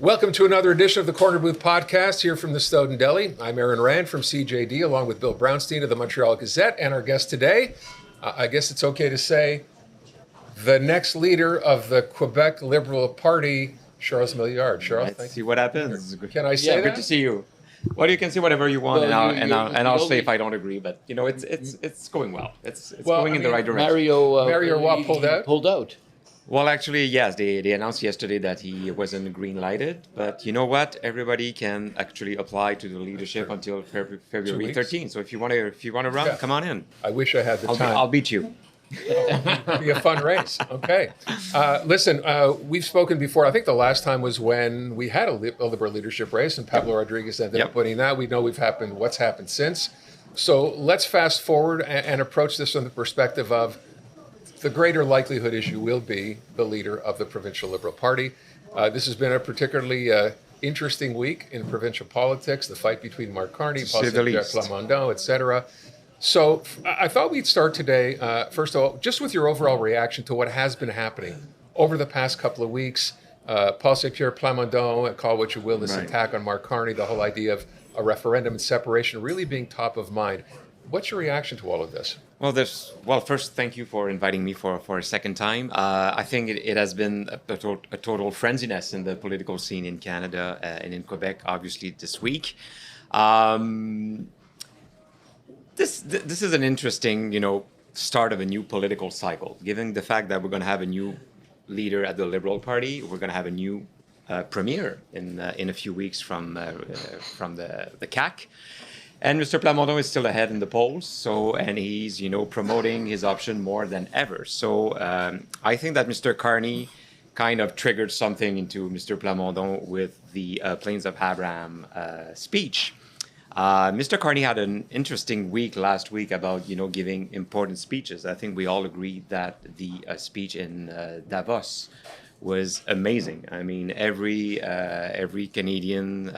Welcome to another edition of the Corner Booth Podcast here from the Snowdon Deli. I'm Aaron Rand from CJD along with Bill Brownstein of the Montreal Gazette, and our guest today, I guess it's okay to say, the next leader of the Quebec Liberal Party, Charles Milliard. Charles, Let's see what happens. Can I say that? Good to see you. Well, you can say whatever you want, and I'll say if I don't agree. But you know, it's going well. It's going in the right direction. Mario Watt pulled out. Well, actually, yes, they announced yesterday that he wasn't green-lighted. But you know what? Everybody can actually apply to the leadership until February 13th. So if you want to run, come on in. I wish I had the time. I'll beat you. Be a fun race. Okay. Listen, we've spoken before. I think the last time was when we had a Liberal leadership race and Pablo Rodriguez ended up winning that. We know what's happened since. So let's fast forward and approach this from the perspective of the greater likelihood is you will be the leader of the Provincial Liberal Party. This has been a particularly interesting week in provincial politics, the fight between Mark Carney, Paul Plamondon, et cetera. So I thought we'd start today, first of all, just with your overall reaction to what has been happening over the past couple of weeks. Paul Saint-Pierre Plamondon, call what you will, this attack on Mark Carney, the whole idea of a referendum and separation really being top of mind. What's your reaction to all of this? Well, first, thank you for inviting me for a second time. I think it has been a total frenziness in the political scene in Canada and in Quebec, obviously, this week. This is an interesting, start of a new political cycle. Given the fact that we're going to have a new leader at the Liberal Party, we're going to have a new premier in a few weeks from the CAQ. And Mr. Plamondon is still ahead in the polls, and he's, promoting his option more than ever. So I think that Mr. Carney kind of triggered something into Mr. Plamondon with the Plains of Abraham speech. Mr. Carney had an interesting week last week about, giving important speeches. I think we all agree that the speech in Davos was amazing. I mean, every Canadian,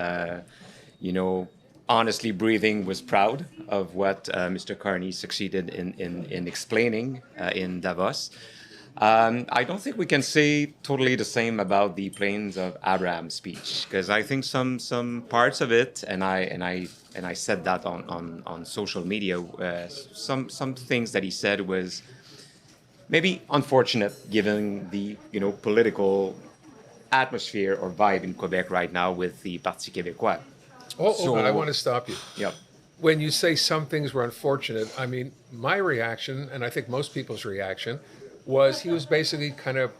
honestly breathing was proud of what Mr. Carney succeeded in explaining in Davos. I don't think we can say totally the same about the Plains of Abraham speech, because I think some parts of it, and I said that on social media, some things that he said was maybe unfortunate given the political atmosphere or vibe in Quebec right now with the Parti Québécois. I want to stop you. Yep. When you say some things were unfortunate, I mean, my reaction, and I think most people's reaction, was he was basically kind of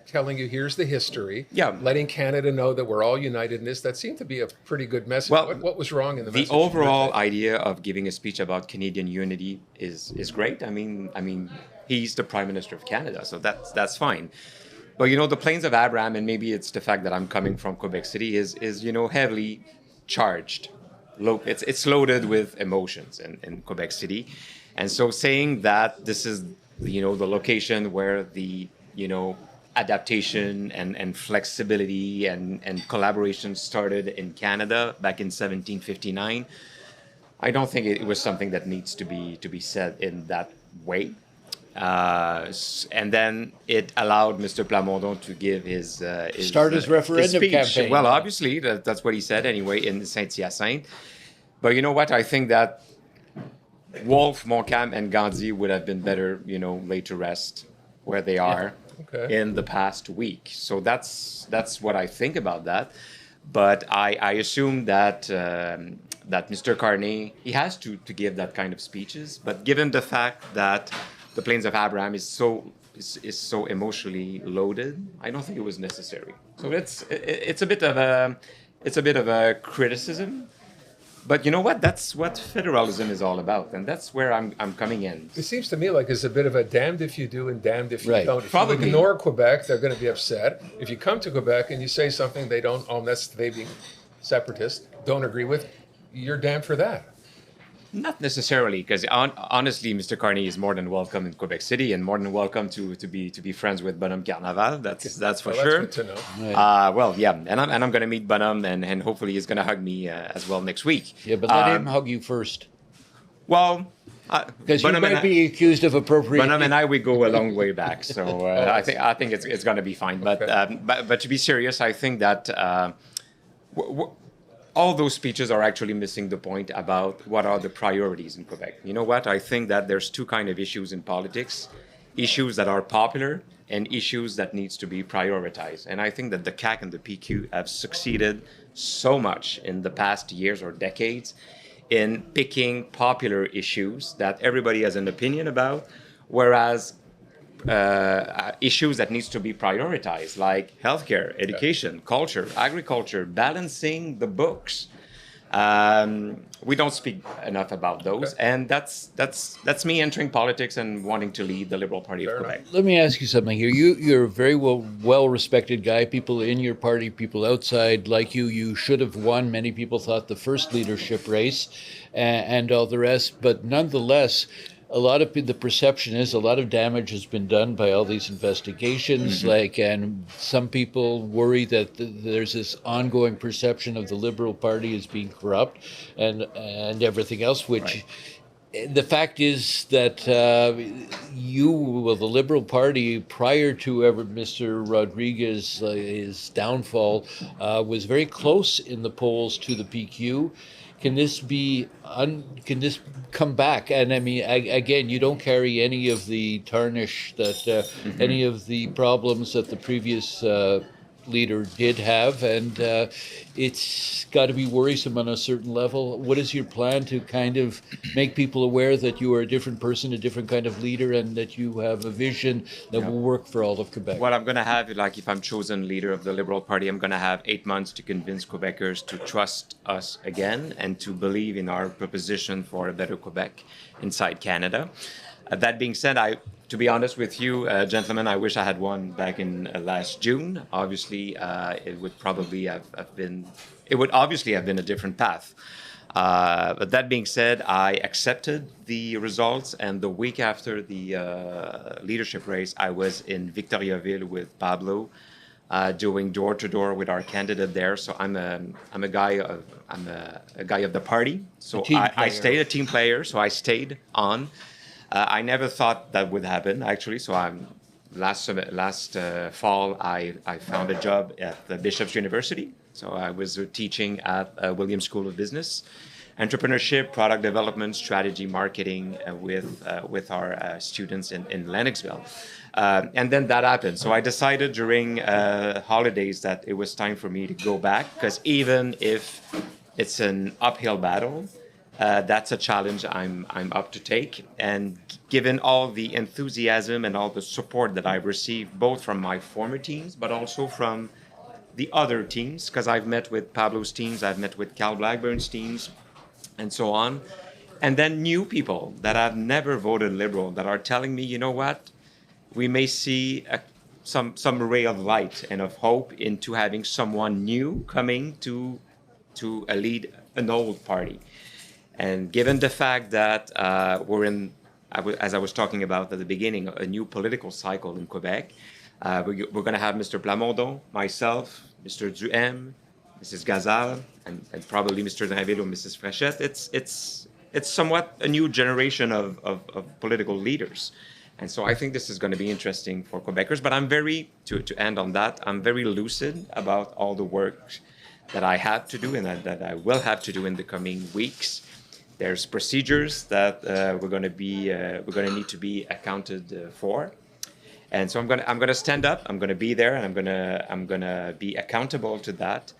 telling you, here's the history, letting Canada know that we're all united in this. That seemed to be a pretty good message. Well, what was wrong in the message? The overall idea of giving a speech about Canadian unity is great. I mean, he's the Prime Minister of Canada, so that's fine. But, the Plains of Abraham, and maybe it's the fact that I'm coming from Quebec City, is heavily charged. It's loaded with emotions in Quebec City. And so saying that this is, the location where the, adaptation and flexibility and collaboration started in Canada back in 1759, I don't think it was something that needs to be said in that way. And then it allowed Mr. Plamondon to give his referendum campaign. Well, obviously, that's what he said anyway in Saint-Hyacinthe. But you know what? I think that Wolfe, Montcalm, and Gandhi would have been better, laid to rest where they are in the past week. So that's what I think about that. But I assume that that Mr. Carney, he has to give that kind of speeches. But given the fact that the Plains of Abraham is so emotionally loaded, I don't think it was necessary. So it's a bit of a criticism. But you know what? That's what federalism is all about, and that's where I'm coming in. It seems to me like it's a bit of a damned if you do and damned if you don't. If Probably. you ignore Quebec, they're going to be upset. If you come to Quebec and you say something they don't, that's they being separatist, don't agree with, you're damned for that. Not necessarily, because honestly, Mr. Carney is more than welcome in Quebec City and more than welcome to be friends with Bonhomme Carnaval. That's for sure. That's good to know. And I'm going to meet Bonhomme and hopefully he's going to hug me as well next week. Yeah, but let him hug you first. Well, because you might be accused of appropriating. Bonhomme and I, we go a long way back, so I think it's going to be fine. But to be serious, I think that all those speeches are actually missing the point about what are the priorities in Quebec. You know what? I think that there's two kind of issues in politics: issues that are popular and issues that needs to be prioritized. And I think that the CAQ and the PQ have succeeded so much in the past years or decades in picking popular issues that everybody has an opinion about, whereas issues that needs to be prioritized, like healthcare, education, culture, agriculture, balancing the books. We don't speak enough about those, and that's me entering politics and wanting to lead the Liberal Party of Quebec. Let me ask you something here. You're a very well respected guy. People in your party, people outside like you. You should have won. Many people thought the first leadership race, and all the rest. But nonetheless, a lot of the perception is a lot of damage has been done by all these investigations, and some people worry that there's this ongoing perception of the Liberal Party as being corrupt and everything else, which the fact is that the Liberal Party, prior to Mr. Rodriguez, his downfall, was very close in the polls to the PQ. Can this come back? And I mean, again, you don't carry any of the tarnish that any of the problems that the previous leader did have, and it's got to be worrisome on a certain level. What is your plan to kind of make people aware that you are a different person, a different kind of leader, and that you have a vision that will work for all of Quebec? Well, I'm going to have, if I'm chosen leader of the Liberal Party, I'm going to have 8 months to convince Quebecers to trust us again and to believe in our proposition for a better Quebec inside Canada. That being said, to be honest with you, gentlemen, I wish I had won back in last June. Obviously, it would obviously have been a different path. But that being said, I accepted the results, and the week after the leadership race, I was in Victoriaville with Pablo, doing door to door with our candidate there. So I'm a guy of the party. So I stayed a team player. So I stayed on. I never thought that would happen, actually. So last fall, I found a job at the Bishop's University. So I was teaching at Williams School of Business, entrepreneurship, product development, strategy, marketing with our students in Lennoxville. And then that happened. So I decided during holidays that it was time for me to go back, because even if it's an uphill battle, that's a challenge I'm up to take. And given all the enthusiasm and all the support that I've received, both from my former teams, but also from the other teams, because I've met with Pablo's teams, I've met with Cal Blackburn's teams, and so on. And then new people that have never voted Liberal that are telling me, you know what, we may see some ray of light and of hope into having someone new coming to lead an old party. And given the fact that we're in, as I was talking about at the beginning, a new political cycle in Quebec, we're going to have Mr. Plamondon, myself, Mr. Duhem, Mrs. Gazal, and probably Mr. Drainville or Mrs. Frechette. It's somewhat a new generation of political leaders. And so I think this is going to be interesting for Quebecers. But I'm to end on that, I'm very lucid about all the work that I have to do and that I will have to do in the coming weeks. There's procedures that we're going to need to be accounted for, and so I'm going to stand up. I'm going to be there, and I'm going to be accountable to that.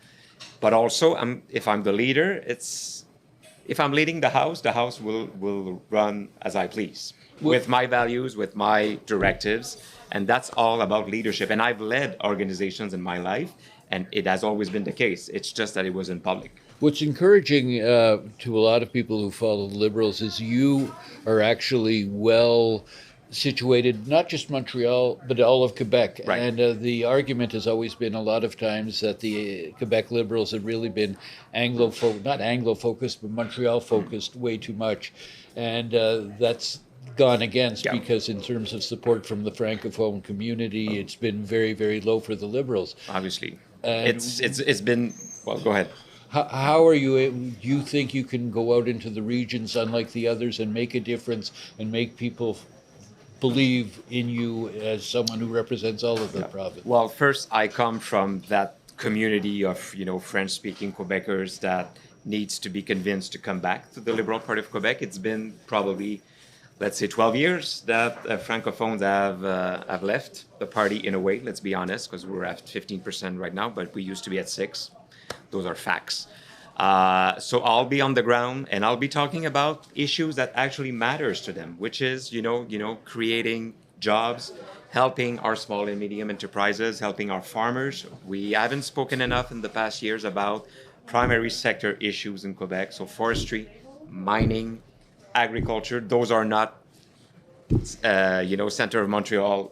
But also, if I'm the leader, if I'm leading the house will run as I please, with my values, with my directives, and that's all about leadership. And I've led organizations in my life, and it has always been the case. It's just that it was in public. What's encouraging to a lot of people who follow the Liberals is you are actually well situated, not just Montreal, but all of Quebec. Right. And the argument has always been a lot of times that the Quebec Liberals have really been not Anglo-focused, but Montreal-focused way too much. And that's gone against because in terms of support from the Francophone community, it's been very, very low for the Liberals. Obviously. It's been, well, go ahead. How are you? Do you think you can go out into the regions, unlike the others, and make a difference and make people believe in you as someone who represents all of the province? Well, first, I come from that community of French-speaking Quebecers that needs to be convinced to come back to the Liberal Party of Quebec. It's been probably, let's say, 12 years that Francophones have left the party in a way. Let's be honest, because we're at 15% right now, but we used to be at 6%. Those are facts. So I'll be on the ground and I'll be talking about issues that actually matters to them, which is creating jobs, helping our small and medium enterprises, helping our farmers. We haven't spoken enough in the past years about primary sector issues in Quebec. So forestry, mining, agriculture, those are not, center of Montreal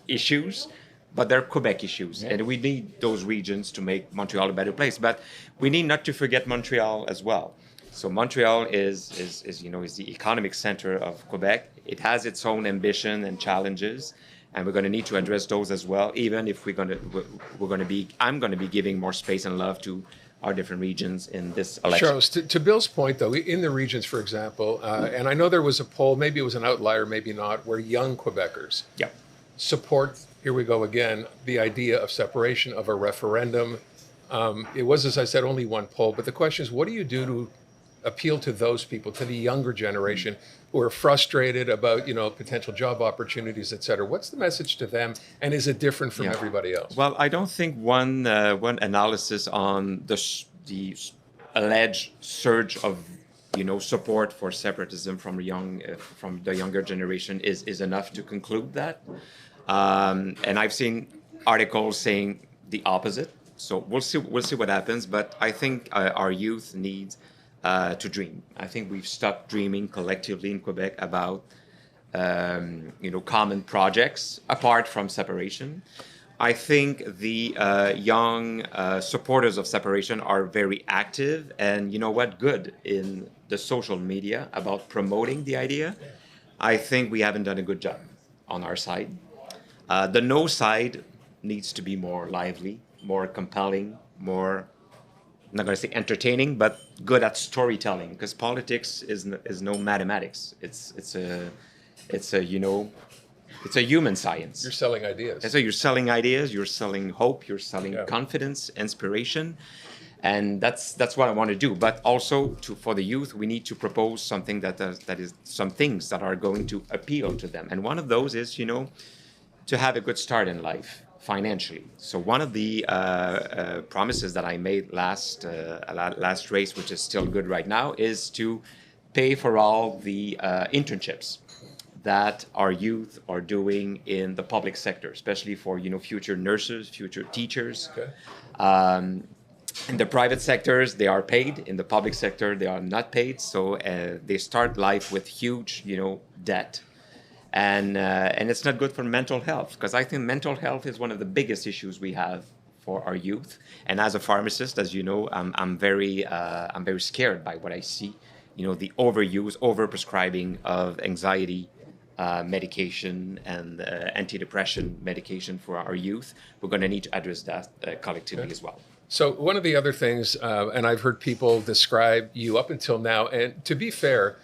issues, but they're Quebec issues. Yeah. And we need those regions to make Montreal a better place. But we need not to forget Montreal as well. So Montreal is the economic center of Quebec. It has its own ambition and challenges, and we're going to need to address those as well. Even if I'm going to be giving more space and love to our different regions in this election. Charles, to Bill's point, though, in the regions, for example, and I know there was a poll, maybe it was an outlier, maybe not, where young Quebecers support, here we go again, the idea of separation, of a referendum. It was, as I said, only one poll, but the question is, what do you do to appeal to those people, to the younger generation who are frustrated about, potential job opportunities, et cetera? What's the message to them, and is it different from everybody else? Well, I don't think one analysis on the alleged surge of, support for separatism from the younger generation is enough to conclude that. And I've seen articles saying the opposite. So we'll see what happens. But I think our youth needs to dream. I think we've stopped dreaming collectively in Quebec about common projects apart from separation. I think the young supporters of separation are very active and good in the social media about promoting the idea. I think we haven't done a good job on our side. The no side needs to be more lively, more compelling, more, I'm not going to say entertaining, but good at storytelling, because politics is no mathematics. It's a human science. You're selling ideas. And so you're selling ideas, you're selling hope, you're selling confidence, inspiration, and that's what I want to do. But also for the youth, we need to propose something that is some things that are going to appeal to them, and one of those is to have a good start in life financially. So one of the promises that I made last race, which is still good right now, is to pay for all the internships that our youth are doing in the public sector, especially for future nurses, future teachers. Okay. In the private sectors, they are paid. In the public sector, they are not paid. So they start life with huge, debt. And it's not good for mental health, because I think mental health is one of the biggest issues we have for our youth. And as a pharmacist, as you know, I'm very scared by what I see. The overuse, overprescribing of anxiety medication and antidepressant medication for our youth. We're going to need to address that collectively as well. So one of the other things, and I've heard people describe you up until now, and to be fair,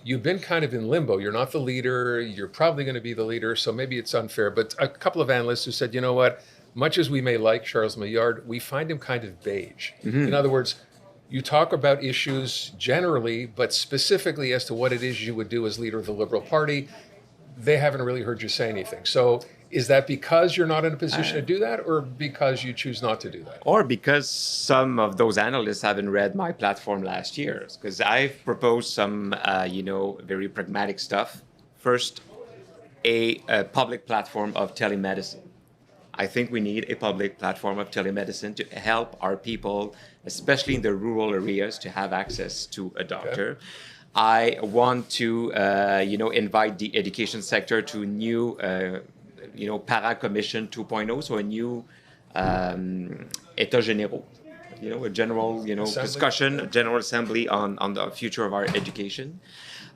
you've been kind of in limbo. You're not the leader. You're probably going to be the leader, so maybe it's unfair. But a couple of analysts who said, you know what, much as we may like Charles Milliard, we find him kind of beige. Mm-hmm. In other words, you talk about issues generally, but specifically as to what it is you would do as leader of the Liberal Party, they haven't really heard you say anything. So is that because you're not in a position to do that, or because you choose not to do that? Or because some of those analysts haven't read my platform last year? Because I've proposed some, very pragmatic stuff. First, a public platform of telemedicine. I think we need a public platform of telemedicine to help our people, especially in the rural areas, to have access to a doctor. Okay. I want to, invite the education sector to a new, Para Commission 2.0, so a new États généraux, a general, discussion, a general assembly on the future of our education.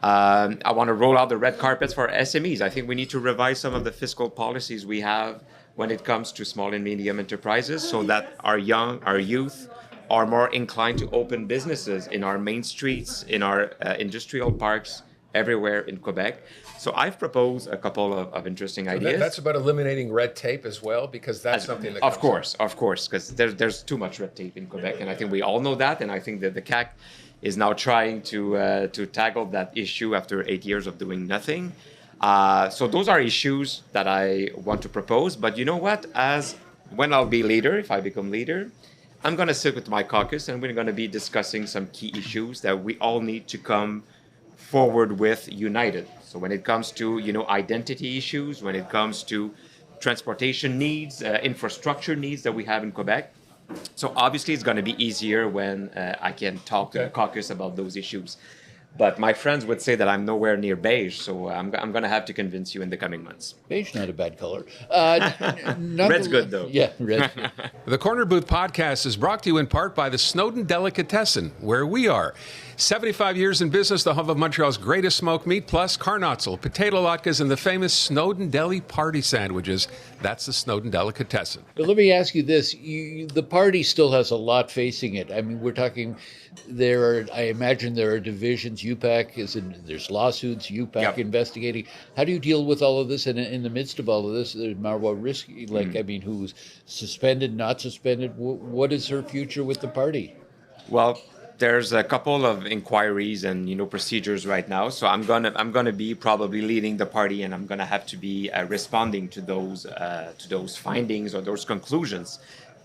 I want to roll out the red carpets for SMEs. I think we need to revise some of the fiscal policies we have when it comes to small and medium enterprises, so that our youth are more inclined to open businesses in our main streets, in our industrial parks, everywhere in Quebec. So I've proposed a couple of interesting ideas. That's about eliminating red tape as well, because that's something that of course, because there's too much red tape in Quebec, and I think we all know that. And I think that the CAQ is now trying to tackle that issue after 8 years of doing nothing. So those are issues that I want to propose. But you know what? When I'll be leader, if I become leader, I'm going to sit with my caucus and we're going to be discussing some key issues that we all need to come forward with united. So when it comes to, identity issues, when it comes to transportation needs, infrastructure needs that we have in Quebec. So obviously it's going to be easier when I can talk to the caucus about those issues. But my friends would say that I'm nowhere near beige, so I'm going to have to convince you in the coming months. Beige, not a bad color. Red's good, though. Yeah, red. The Corner Booth podcast is brought to you in part by the Snowdon Delicatessen, where we are. 75 years in business, the hub of Montreal's greatest smoked meat, plus Carnotzel, potato latkes, and the famous Snowdon Deli party sandwiches. That's the Snowdon Delicatessen. But let me ask you this. The party still has a lot facing it. I mean, we're talking, I imagine there are divisions. UPAC there's lawsuits, UPAC investigating. How do you deal with all of this? And in the midst of all of this, there's Marois Risky, who's suspended, not suspended. What is her future with the party? Well, there's a couple of inquiries and procedures right now, so I'm gonna be probably leading the party, and I'm gonna have to be responding to those findings or those conclusions,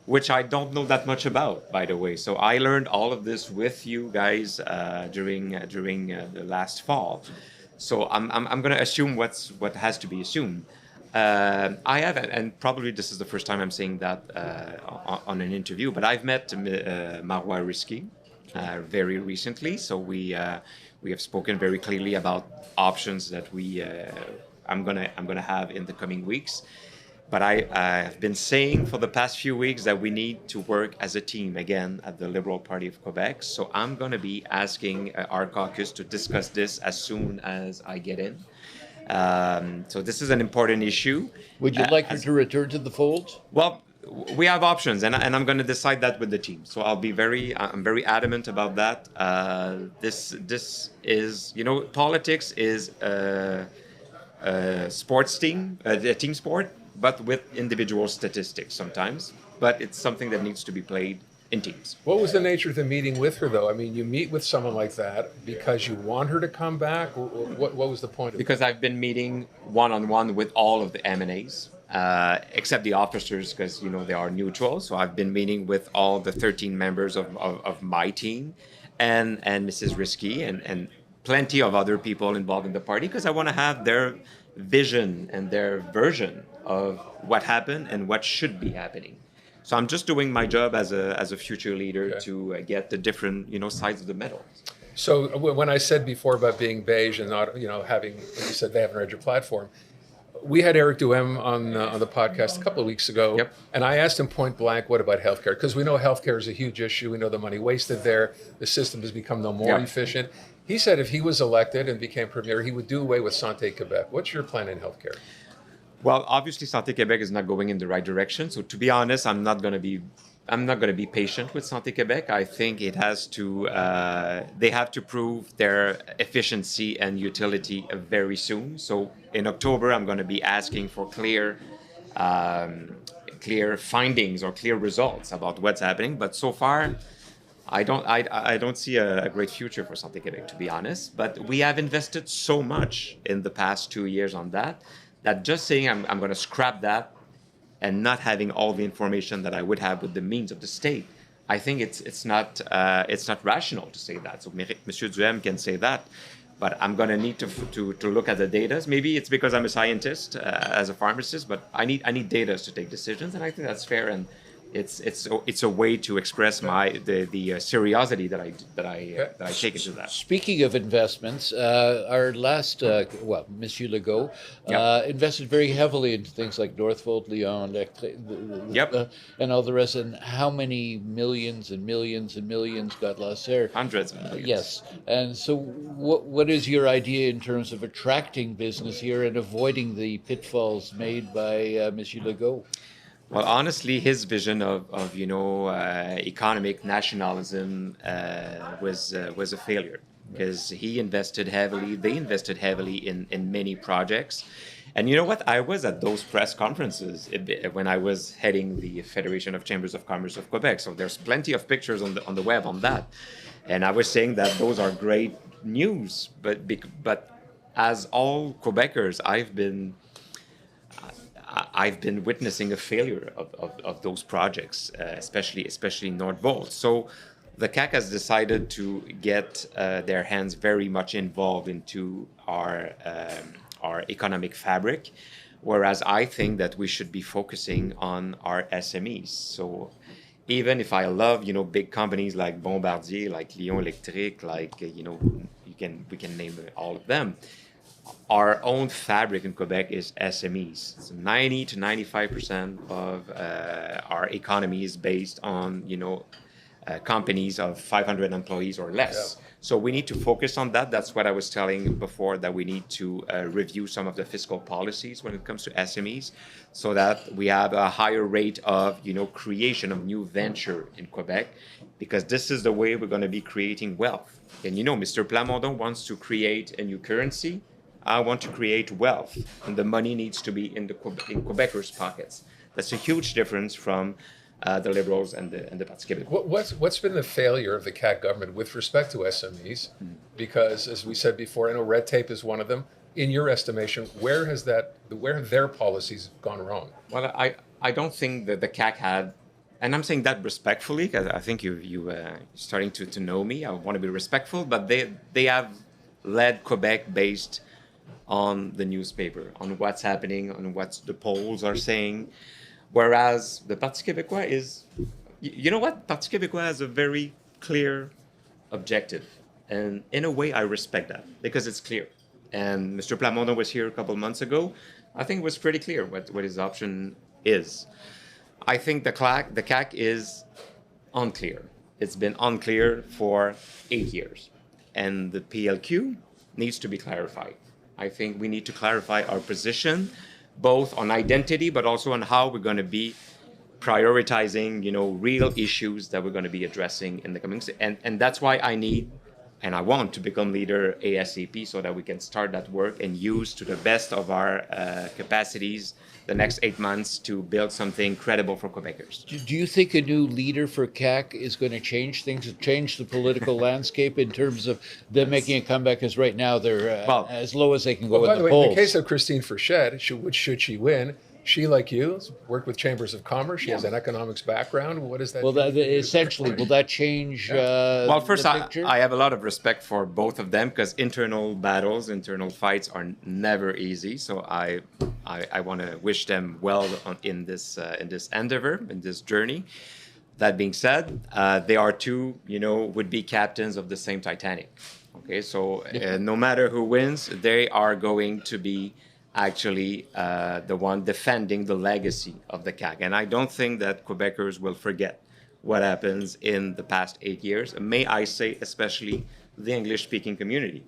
which I don't know that much about, by the way. So I learned all of this with you guys during the last fall. So I'm gonna assume what has to be assumed. I have, and probably this is the first time I'm saying that on an interview, but I've met Marois Risky very recently, so we have spoken very clearly about options that I'm gonna have in the coming weeks. But I have been saying for the past few weeks that we need to work as a team again at the Liberal Party of Quebec. So I'm gonna be asking our caucus to discuss this as soon as I get in. So this is an important issue. Would you like her to return to the fold? Well, we have options, and I'm going to decide that with the team. So I'm very adamant about that. This is, politics is a sports team, a team sport, but with individual statistics sometimes. But it's something that needs to be played in teams. What was the nature of the meeting with her, though? I mean, you meet with someone like that because you want her to come back? What was the point of it? Because I've been meeting one-on-one with all of the M&As. Except the officers, because they are neutral. So I've been meeting with all the 13 members of my team, and Mrs. Risky, and plenty of other people involved in the party, because I want to have their vision and their version of what happened and what should be happening. So I'm just doing my job as a future leader to get the different sides of the medal. So when I said before about being beige and not having, you said they haven't read your platform. We had Eric Duhem on the podcast a couple of weeks ago, and I asked him point blank, what about healthcare? Because we know healthcare is a huge issue. We know the money wasted there. The system has become no more efficient. He said if he was elected and became premier, he would do away with Santé Quebec. What's your plan in healthcare? Well, obviously, Santé Quebec is not going in the right direction. So to be honest, I'm not going to be patient with Santé Quebec. I think it has to. They have to prove their efficiency and utility very soon. So in October, I'm going to be asking for clear findings or clear results about what's happening. But so far, I don't see a great future for Santé Quebec, to be honest. But we have invested so much in the past 2 years on that just saying I'm going to scrap that and not having all the information that I would have with the means of the state, I think it's not rational to say that. So Monsieur Duhem can say that, but I'm going to need to look at the data. Maybe it's because I'm a scientist as a pharmacist, but I need data to take decisions, and I think that's fair, and it's a way to express the curiosity that I take into that. Speaking of investments, our last Monsieur Legault invested very heavily into things like Northvolt, Lyon, and all the rest. And how many millions and millions and millions got lost there? Hundreds of millions. Yes. And so, what is your idea in terms of attracting business here and avoiding the pitfalls made by Monsieur Legault? Well, honestly, his vision of economic nationalism was a failure. because they invested heavily in many projects. And you know what? I was at those press conferences when I was heading the Federation of Chambers of Commerce of Quebec. So there's plenty of pictures on the web on that. And I was saying that those are great news. But as all Quebecers, I've been witnessing a failure of those projects, especially Nordvolt. So the CAQ has decided to get their hands very much involved into our economic fabric, whereas I think that we should be focusing on our SMEs. So even if I love, big companies like Bombardier, like Lion Electric, like, we can name all of them. Our own fabric in Quebec is SMEs. So 90 to 95% of our economy is based on, companies of 500 employees or less. Yeah. So we need to focus on that. That's what I was telling before, that we need to review some of the fiscal policies when it comes to SMEs, so that we have a higher rate of, creation of new venture in Quebec, because this is the way we're going to be creating wealth. And, Mr. Plamondon wants to create a new currency. I want to create wealth, and the money needs to be in Quebecers' pockets. That's a huge difference from the Liberals and the Parti Québécois. What's been the failure of the CAQ government with respect to SMEs? Because, as we said before, I know red tape is one of them. In your estimation, where have their policies gone wrong? Well, I don't think that the CAQ had, and I'm saying that respectfully, because I think you're starting to know me. I want to be respectful, but they have led Quebec based on the newspaper, on what's happening, on what the polls are saying. Whereas the Parti Québécois is, Parti Québécois has a very clear objective. And in a way, I respect that, because it's clear. And Mr. Plamondon was here a couple months ago. I think it was pretty clear what his option is. I think the CAQ is unclear. It's been unclear for 8 years. And the PLQ needs to be clarified. I think we need to clarify our position, both on identity, but also on how we're going to be prioritizing, real issues that we're going to be addressing in the coming. And that's why I want to become leader ASAP, so that we can start that work and use to the best of our capacities the next 8 months to build something credible for Quebecers. Do you think a new leader for CAQ is going to change things, change the political landscape in terms of them making a comeback? Because right now they're as low as they can go in the polls. By the way, in the case of Christine Frechette, should she win, she, like you, worked with chambers of commerce. She has an economics background. What does that? Well, essentially, will that change? Well, first, I have a lot of respect for both of them, because internal battles, internal fights are never easy. So I want to wish them well in this endeavor, in this journey. That being said, they are two, would-be captains of the same Titanic. Okay, so no matter who wins, they are going to be actually the one defending the legacy of the CAQ. And I don't think that Quebecers will forget what happens in the past 8 years. May I say, especially the English-speaking community.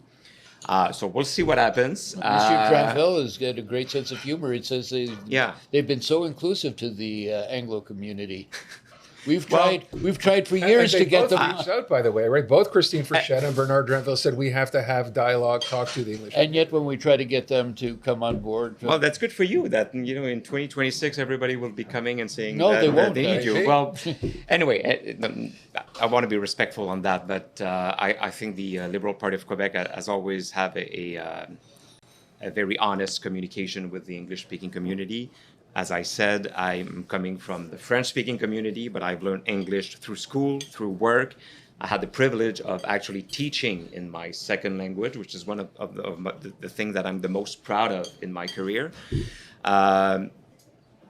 So we'll see what happens. Monsieur Granville has got a great sense of humor. It says they've been so inclusive to the Anglo community. We've tried for years to get them out, by the way, right? Both Christine Frechette and Bernard Drenville said we have to have dialogue, talk to the English. And yet when we try to get them to come on board. Well, that's good for you that, in 2026, everybody will be coming and saying they won't. They need you. Well, anyway, I want to be respectful on that, but I think the Liberal Party of Quebec has always have a very honest communication with the English-speaking community. As I said, I'm coming from the French-speaking community, but I've learned English through school, through work. I had the privilege of actually teaching in my second language, which is one of the things that I'm the most proud of in my career.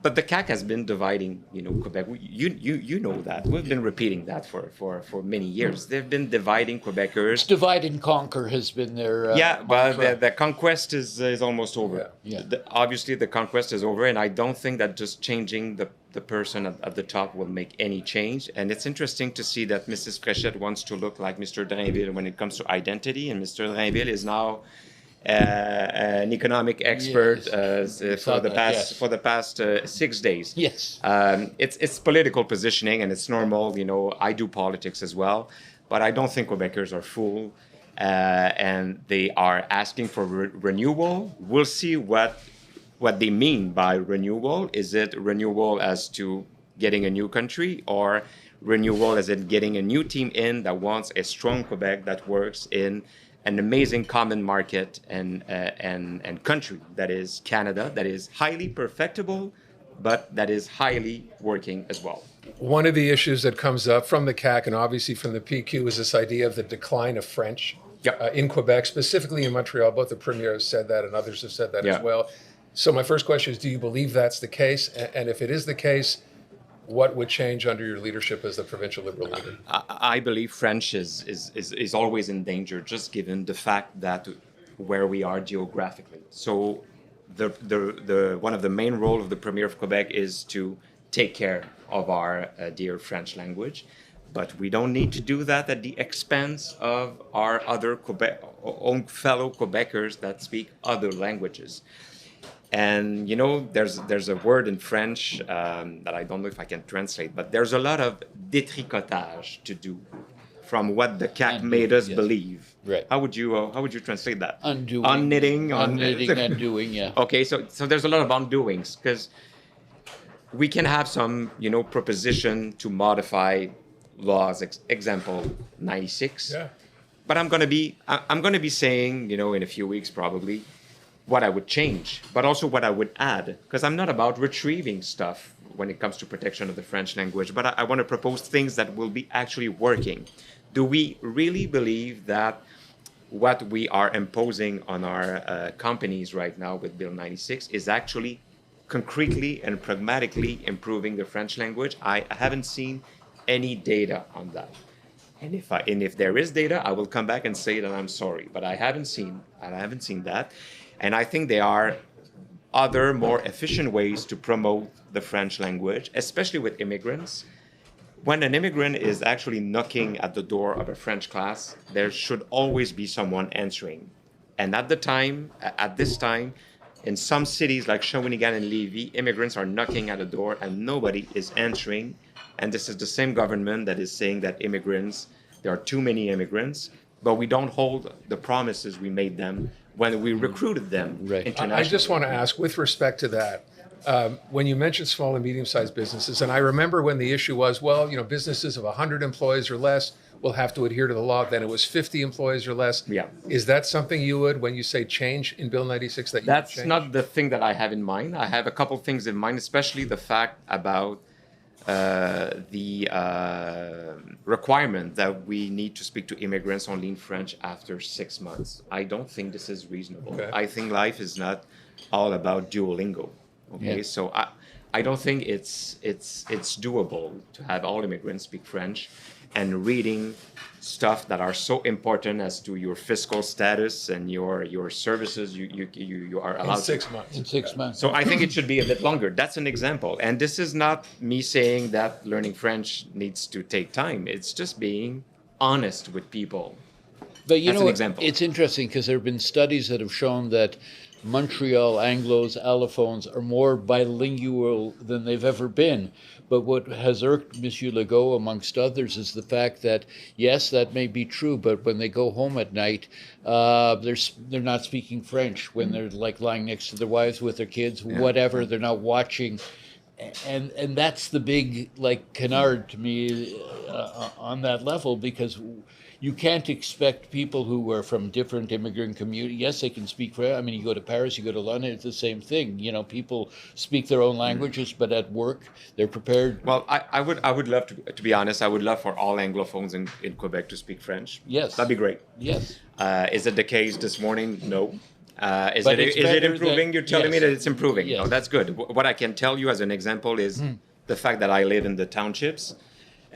But the CAQ has been dividing, Quebec. You know that. We've been repeating that for many years. They've been dividing Quebecers. Divide and conquer has been their but the conquest is almost over. Yeah. Obviously, the conquest is over, and I don't think that just changing the person at the top will make any change. And it's interesting to see that Mrs. Frechette wants to look like Mr. Drainville when it comes to identity, and Mr. Drainville is now an economic expert for the past 6 days. Yes, it's political positioning, and it's normal. I do politics as well, but I don't think Quebecers are fooled. and they are asking for renewal. We'll see what they mean by renewal. Is it renewal as to getting a new country, or renewal as in getting a new team in that wants a strong Quebec that works in an amazing common market and country that is Canada, that is highly perfectible, but that is highly working as well. One of the issues that comes up from the CAC and obviously from the PQ is this idea of the decline of French in Quebec, specifically in Montreal. Both the Premier has said that and others have said that as well. So my first question is, do you believe that's the case? And if it is the case, what would change under your leadership as the provincial Liberal leader? I believe French is always in danger, just given the fact that where we are geographically. So the one of the main roles of the Premier of Quebec is to take care of our dear French language, but we don't need to do that at the expense of our other own fellow Quebecers that speak other languages. And there's a word in French that I don't know if I can translate, but there's a lot of détricotage to do from what the CAC made us believe. Right. How would you translate that? Undoing. Unknitting. Undoing. Yeah. Okay, so there's a lot of undoings because we can have some proposition to modify laws. Example 96. Yeah. But I'm gonna be saying in a few weeks probably what I would change, but also what I would add, because I'm not about retrieving stuff when it comes to protection of the French language, but I want to propose things that will be actually working. Do we really believe that what we are imposing on our companies right now with Bill 96 is actually concretely and pragmatically improving the French language? I haven't seen any data on that. And if there is data, I will come back and say that I'm sorry, but I haven't seen that. And I think there are other more efficient ways to promote the French language, especially with immigrants. When an immigrant is actually knocking at the door of a French class, there should always be someone answering. And at this time, in some cities like Shawinigan and Lévis, immigrants are knocking at the door and nobody is answering. And this is the same government that is saying that there are too many immigrants, but we don't hold the promises we made them when we recruited them internationally. I just want to ask, with respect to that, when you mentioned small and medium-sized businesses, and I remember when the issue was, businesses of 100 employees or less will have to adhere to the law. Then it was 50 employees or less. Yeah. Is that something you would, when you say change in Bill 96, that you That's would change? not the thing that I have in mind. I have a couple things in mind, especially the fact about the requirement that we need to speak to immigrants only in French after 6 months. I don't think this is reasonable. Okay. I think life is not all about Duolingo. Okay, so I don't think it's doable to have all immigrants speak French and reading stuff that are so important as to your fiscal status and your services you are allowed in 6 months. In 6 months. So I think it should be a bit longer. That's an example. And this is not me saying that learning French needs to take time. It's just being honest with people. But That's an example. It's interesting because there have been studies that have shown that Montreal Anglos, allophones are more bilingual than they've ever been. But what has irked Monsieur Legault, amongst others, is the fact that, yes, that may be true, but when they go home at night, they're not speaking French. When they're like lying next to their wives with their kids, whatever, they're not watching. And that's the big canard to me on that level, because you can't expect people who are from different immigrant communities. Yes, they can speak French. I mean, you go to Paris, you go to London, it's the same thing. People speak their own languages, but at work, they're prepared. Well, I would love to be honest, I would love for all Anglophones in Quebec to speak French. Yes. That'd be great. Yes. Is it the case this morning? No. Is But it improving? You're telling me that it's improving. Yes. No, that's good. What I can tell you as an example is the fact that I live in the townships,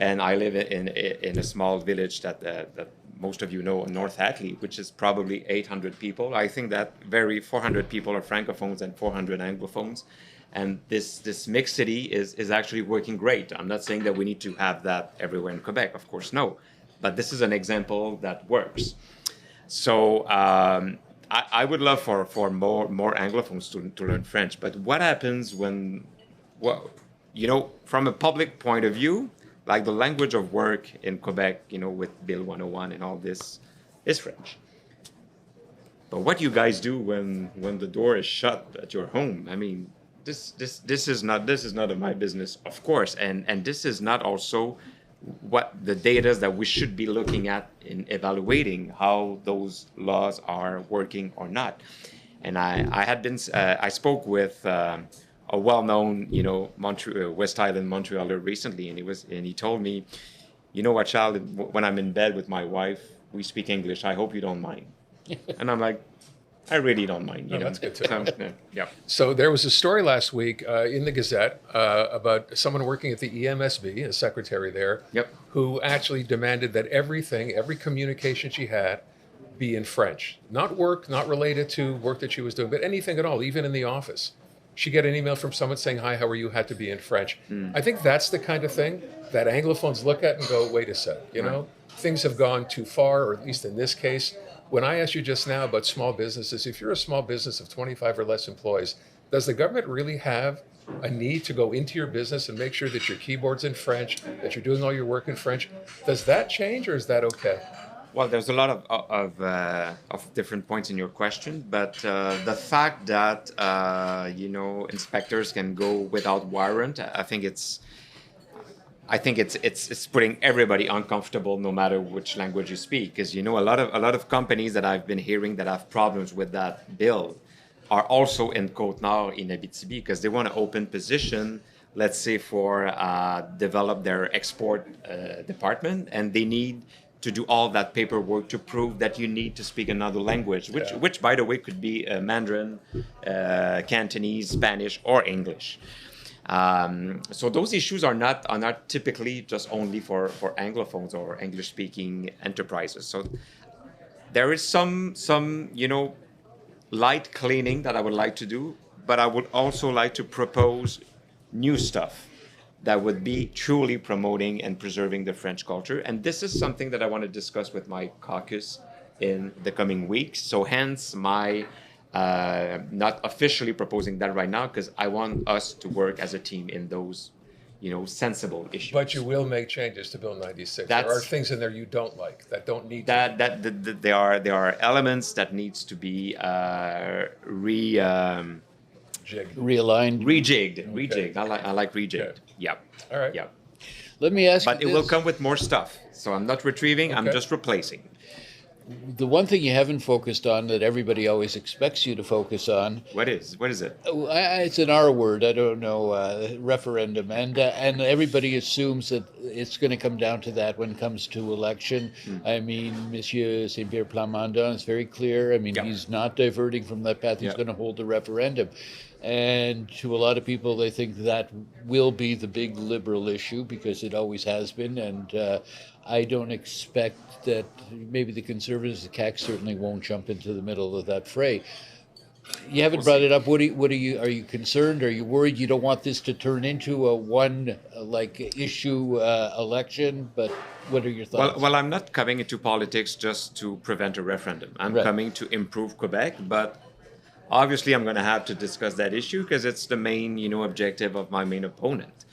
and I live in a small village that most of you know, North Hatley, which is probably 800 people. I think that 400 people are Francophones and 400 Anglophones. And this mixed city is actually working great. I'm not saying that we need to have that everywhere in Quebec, of course, no. But this is an example that works. So I would love for more Anglophones to learn French. But what happens when, from a public point of view, like the language of work in Quebec, with Bill 101 and all this, is French. But what you guys do when the door is shut at your home, I mean, this is not of my business, of course, and this is not also what the data that we should be looking at in evaluating how those laws are working or not. And I spoke with a well-known, West Island Montrealer recently, and he told me, you know what, child, when I'm in bed with my wife, we speak English. I hope you don't mind. And I'm like, I really don't mind. That's good to know. Yeah. So there was a story last week in the Gazette about someone working at the EMSB, a secretary there, who actually demanded that every communication she had be in French. Not related to work that she was doing, but anything at all, even in the office. She get an email from someone saying, hi, how are you, had to be in French. I think that's the kind of thing that Anglophones look at and go, wait a second, things have gone too far, or at least in this case. When I asked you just now about small businesses, if you're a small business of 25 or less employees, does the government really have a need to go into your business and make sure that your keyboard's in French, that you're doing all your work in French? Does that change, or is that okay? Well, there's a lot of different points in your question, but the fact that inspectors can go without warrant, I think it's putting everybody uncomfortable, no matter which language you speak. Because a lot of companies that I've been hearing that have problems with that bill are also in Côte-Nord in Abitibi, because they want to open position, let's say, for develop their export department, and they need to do all that paperwork to prove that you need to speak another language, which by the way could be Mandarin, Cantonese, Spanish, or English. So those issues are not typically just only for Anglophones or English-speaking enterprises. So there is some light cleaning that I would like to do, but I would also like to propose new stuff that would be truly promoting and preserving the French culture. And this is something that I want to discuss with my caucus in the coming weeks. So hence my not officially proposing that right now, because I want us to work as a team in those, sensible issues. But you will make changes to Bill 96. There are things in there you don't like, that don't need to. There are elements that needs to be realigned, rejigged. I like rejigged. Okay. Yeah. All right. Yeah. Let me ask But you it will come with more stuff. So I'm not retrieving. I'm just replacing. The one thing you haven't focused on that everybody always expects you to focus on. What is it? It's an R word. I don't know. Referendum, and everybody assumes that it's going to come down to that when it comes to election. I mean, Monsieur Saint-Pierre Plamondon is very clear. I mean, he's not diverting from that path. He's going to hold the referendum. And to a lot of people, they think that will be the big liberal issue, because it always has been. And I don't expect that maybe the Conservatives, the CAQ certainly won't jump into the middle of that fray. You haven't brought it up. Are you concerned? Are you worried you don't want this to turn into a one issue election? But what are your thoughts? Well, I'm not coming into politics just to prevent a referendum. I'm coming to improve Quebec, but obviously I'm going to have to discuss that issue, because it's the main, objective of my main opponent.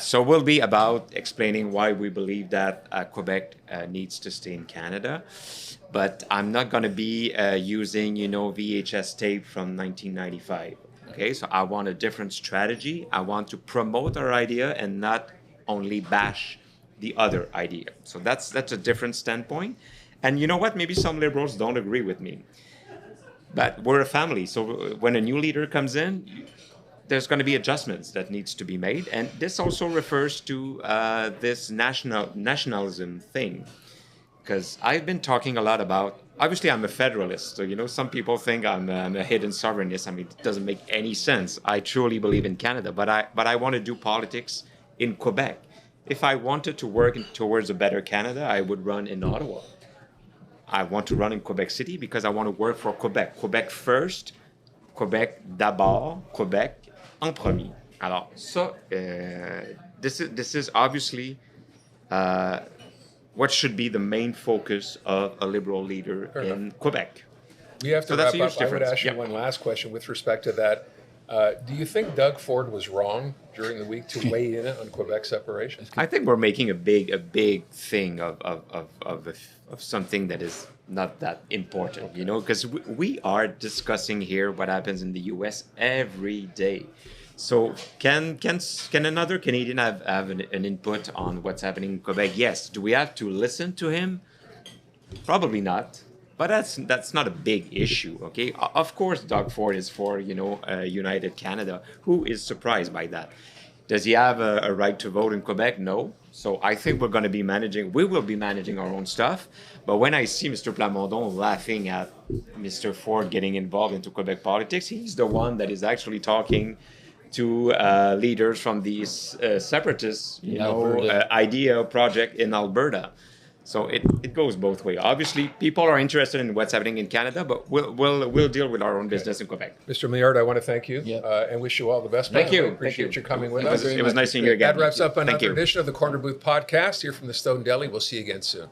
So we'll be about explaining why we believe that Quebec needs to stay in Canada. But I'm not going to be using, VHS tape from 1995. Okay, so I want a different strategy. I want to promote our idea and not only bash the other idea. So that's a different standpoint. And you know what? Maybe some Liberals don't agree with me. But we're a family. So when a new leader comes in, there's going to be adjustments that needs to be made. And this also refers to this nationalism thing. Because I've been talking a lot about, obviously I'm a federalist. So, some people think I'm a hidden sovereignist. I mean, it doesn't make any sense. I truly believe in Canada, but I want to do politics in Quebec. If I wanted to work towards a better Canada, I would run in Ottawa. I want to run in Quebec City because I want to work for Quebec. Quebec first, Quebec d'abord, Quebec en premier. Alors, ça, this is obviously what should be the main focus of a Liberal leader in Quebec. We have to wrap up. I would ask you one last question with respect to that. Do you think Doug Ford was wrong during the week to weigh in on Quebec separation? I think we're making a big thing of something that is not that important, because we are discussing here what happens in the U.S. every day. So can another Canadian have an input on what's happening in Quebec? Yes. Do we have to listen to him? Probably not. But that's not a big issue, okay? Of course, Doug Ford is for United Canada. Who is surprised by that? Does he have a right to vote in Quebec? No. So I think we will be managing our own stuff. But when I see Mr. Plamondon laughing at Mr. Ford getting involved into Quebec politics, he's the one that is actually talking to leaders from these separatist, idea project in Alberta. So it goes both ways. Obviously, people are interested in what's happening in Canada, but we'll deal with our own business in Quebec. Mr. Milliard, I want to thank you and wish you all the best. Thank you. Appreciate you coming with us. It was nice seeing you again. That wraps up another edition of the Corner Booth Podcast here from the Snowdon Deli. We'll see you again soon.